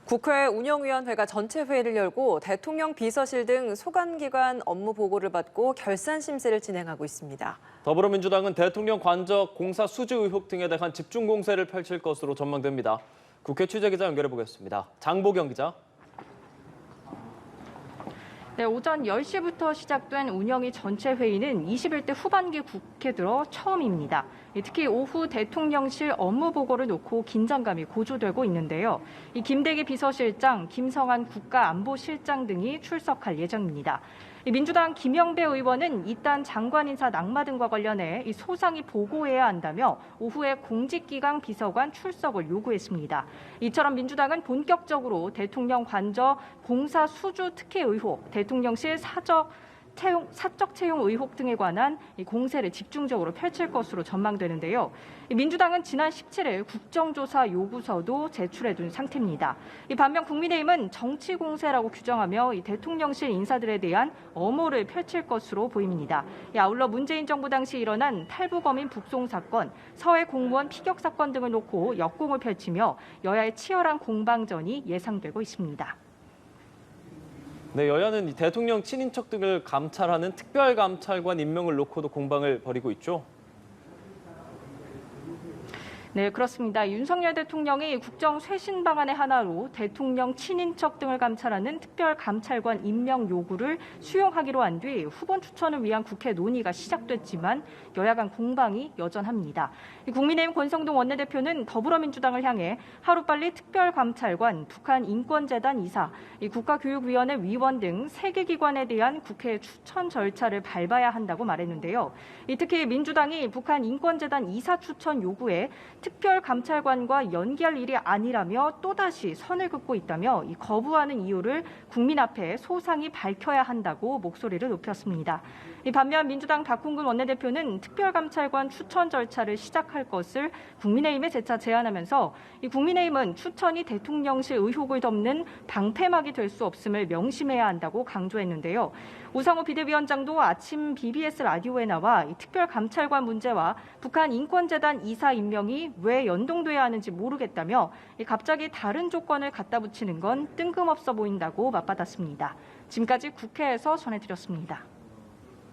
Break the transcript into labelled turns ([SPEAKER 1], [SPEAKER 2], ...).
[SPEAKER 1] 국회 운영위원회가 전체 회의를 열고 대통령 비서실 등 소관기관 업무 보고를 받고 결산 심사를 진행하고 있습니다.
[SPEAKER 2] 더불어민주당은 대통령 관저 공사 수주 의혹 등에 대한 집중 공세를 펼칠 것으로 전망됩니다. 국회 취재기자 연결해 보겠습니다. 장보경 기자.
[SPEAKER 3] 네, 오전 10시부터 시작된 운영위 전체 회의는 21대 후반기 국회 들어 처음입니다. 특히 오후 대통령실 업무 보고를 놓고 긴장감이 고조되고 있는데요. 김대기 비서실장, 김성한 국가안보실장 등이 출석할 예정입니다. 민주당 김영배 의원은 이딴 장관 인사 낙마 등과 관련해 소상히 보고해야 한다며 오후에 공직기강 비서관 출석을 요구했습니다. 이처럼 민주당은 본격적으로 대통령 관저 공사 수주 특혜 의혹, 대통령실 사적 채용 의혹 등에 관한 공세를 집중적으로 펼칠 것으로 전망되는데요. 민주당은 지난 17일 국정조사 요구서도 제출해둔 상태입니다. 반면 국민의힘은 정치 공세라고 규정하며 대통령실 인사들에 대한 엄호를 펼칠 것으로 보입니다. 아울러 문재인 정부 당시 일어난 탈북어민 북송 사건, 서해 공무원 피격 사건 등을 놓고 역공을 펼치며 여야의 치열한 공방전이 예상되고 있습니다.
[SPEAKER 2] 네, 여야는 대통령 친인척 등을 감찰하는 특별감찰관 임명을 놓고도 공방을 벌이고 있죠.
[SPEAKER 3] 네, 그렇습니다. 윤석열 대통령이 국정 쇄신 방안의 하나로 대통령 친인척 등을 감찰하는 특별감찰관 임명 요구를 수용하기로 한 뒤 후보 추천을 위한 국회 논의가 시작됐지만 여야 간 공방이 여전합니다. 국민의힘 권성동 원내대표는 더불어민주당을 향해 하루빨리 특별감찰관, 북한인권재단 이사, 국가교육위원회 위원 등 3개 기관에 대한 국회 추천 절차를 밟아야 한다고 말했는데요. 특히 민주당이 북한인권재단 이사 추천 요구에 특별감찰관과 연기할 일이 아니라며 또다시 선을 긋고 있다며 거부하는 이유를 국민 앞에 소상히 밝혀야 한다고 목소리를 높였습니다. 반면 민주당 박홍근 원내대표는 특별감찰관 추천 절차를 시작할 것을 국민의힘에 재차 제안하면서 국민의힘은 추천이 대통령실 의혹을 덮는 방패막이 될 수 없음을 명심해야 한다고 강조했는데요. 우상호 비대위원장도 아침 BBS 라디오에 나와 특별감찰관 문제와 북한인권재단 이사 임명이 왜 연동돼야 하는지 모르겠다며 갑자기 다른 조건을 갖다 붙이는 건 뜬금없어 보인다고 맞받았습니다. 지금까지 국회에서 전해드렸습니다.